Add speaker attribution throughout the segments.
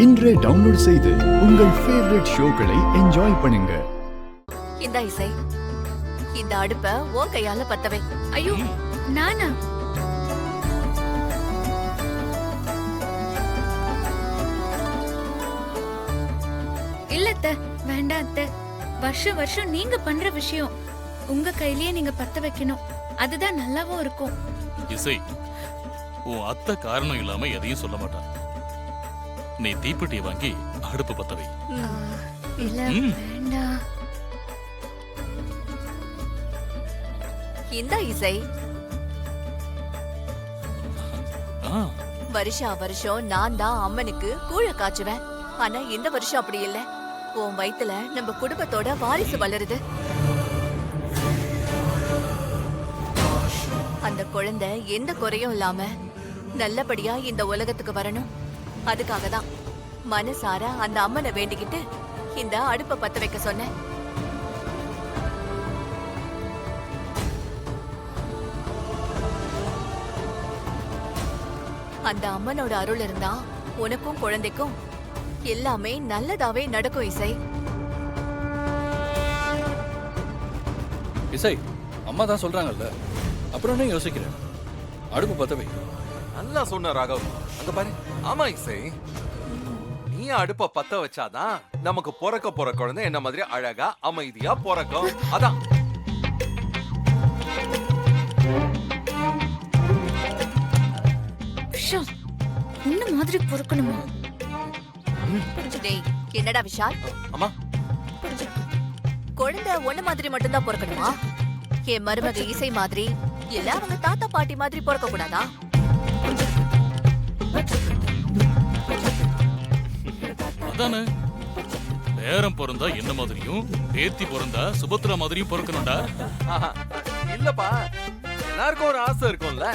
Speaker 1: இன்றே டவுன்லோட் செய்து உங்கள் ஃபேவரட் ஷோக்களை என்ஜாய் பண்ணுங்க.
Speaker 2: இந்த இசை இந்த அடுப்ப உன் கையால பத்தவை.
Speaker 3: ஐயோ நானா? இல்ல அத்தை, வேண்டாம் அத்தை. வருஷம் வருஷம் நீங்க பண்ற விஷயம் உங்க கையிலேயே நீங்க பத்த வைக்கணும். அதுதான் நல்லாவும் இருக்கும்.
Speaker 4: இசை, உன் அத்தை காரணம் இல்லாம எதையும் சொல்ல மாட்டான். நீ தீப்பெட்டியை வாங்கி அடுப்பு பத்த வை.
Speaker 3: இல்ல வேண்டாம்.
Speaker 2: இந்த இசை வருஷா வருஷம் நான் தான் அம்மனுக்கு கூழ காய்ச்சுவேன். ஆனா இந்த வருஷம் அப்படி இல்ல. உன் வயித்துல நம்ம குடும்பத்தோட வாரிசு வளருது. அந்த குழந்தை எந்த குறையும் இல்லாம நல்லபடியா இந்த உலகத்துக்கு வரணும். அதுக்காக தான் மனசார அந்த அம்மனை வேண்டிக்கிட்டு இந்த அடுப்பை பத்த வைக்க சொன்னேன். அந்த அம்மனோட அருள் இருந்தா உனக்கும் குழந்தைக்கும் எல்லாமே நல்லதாவே நடக்கும். இசை
Speaker 5: இசை, அம்மா தான் சொல்றாங்கல்ல, அப்புறம் என்ன யோசிக்கிறேன்? அடுப்பு பத்தவை.
Speaker 6: நல்லா சொன்ன ராகவ். அங்க பாரு. ஆமா இசை, நீ அடுப்ப பத்த வச்சாதான் நமக்கு பிறக்க போற குழந்தை என்ன மாதிரி அழகா அமைதியா பிறக்கும். அதான்
Speaker 3: உன்ன மாதிரி பொறுக்கணுமா?
Speaker 2: என்னடா விஷால்,
Speaker 6: அம்மா
Speaker 2: குழந்தை ஒண்ணு மாதிரி மட்டும்தான் பொறுக்கணுமா? என் மருமக இசை மாதிரி இல்ல அவங்க தாத்தா பாட்டி மாதிரி பொறுக்க கூடாதா?
Speaker 4: அதானே, பேரம் பிறந்தா என்ன மாதிரியும் பேத்தி பிறந்தா சுபத்ரா மாதிரியும் பிறக்கணும்டா.
Speaker 6: இல்லப்பா, எல்லாருக்கும் ஒரு ஆசை இருக்கும்ல.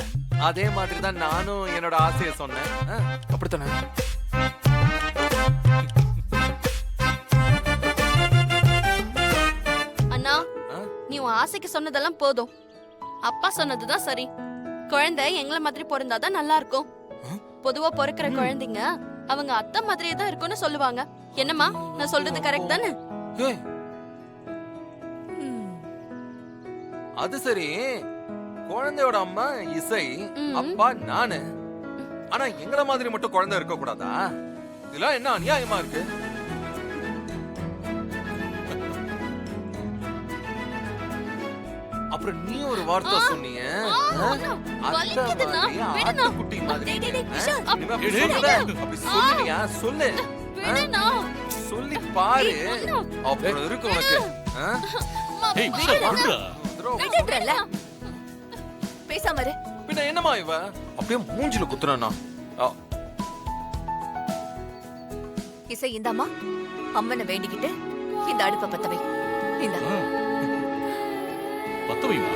Speaker 6: அதே மாதிரிதான் நானும் என்னோட ஆசையை சொன்னேன். அப்படித்தானே?
Speaker 7: அண்ணா, நீ உன் ஆசைக்கு சொன்னதெல்லாம் போதும். அப்பா சொன்னதுதான் சரி. குழந்தை எங்களை மாதிரி பிறந்தாதான் நல்லா இருக்கும். பொதுவா பிறக்கிற குழந்தைங்க அவங்க அத்தை மாதிரியே தான் இருக்கும்னு சொல்லுவாங்க. என்னம்மா, நான் சொல்றது கரெக்ட் தானே?
Speaker 6: அது சரி, குழந்தையோட அம்மா இசை, அப்பா நானு. ஆனா எங்கள மாதிரி மட்டும் குழந்தை இருக்க கூடாதா? இதெல்லாம் என்ன அநியாயமா இருக்கு? அப்புறம் நீ ஒரு வார்த்தை சொன்னீங்க, குட்டி மாதிரி. அப்படி சொல்லுவியா? சொல்லு, சொல்லி பாரு, அப்புறம் இருக்கு உனக்கு.
Speaker 2: பேசாம இரு.
Speaker 6: பின்ன என்னமா இவ அப்படியே மூஞ்சில குத்துறானா?
Speaker 2: இசை, இந்தாமா அம்மனை வேண்டிக்கிட்டு இந்த அடுப்பை பத்த வை. இந்த
Speaker 4: பத்த வைமா.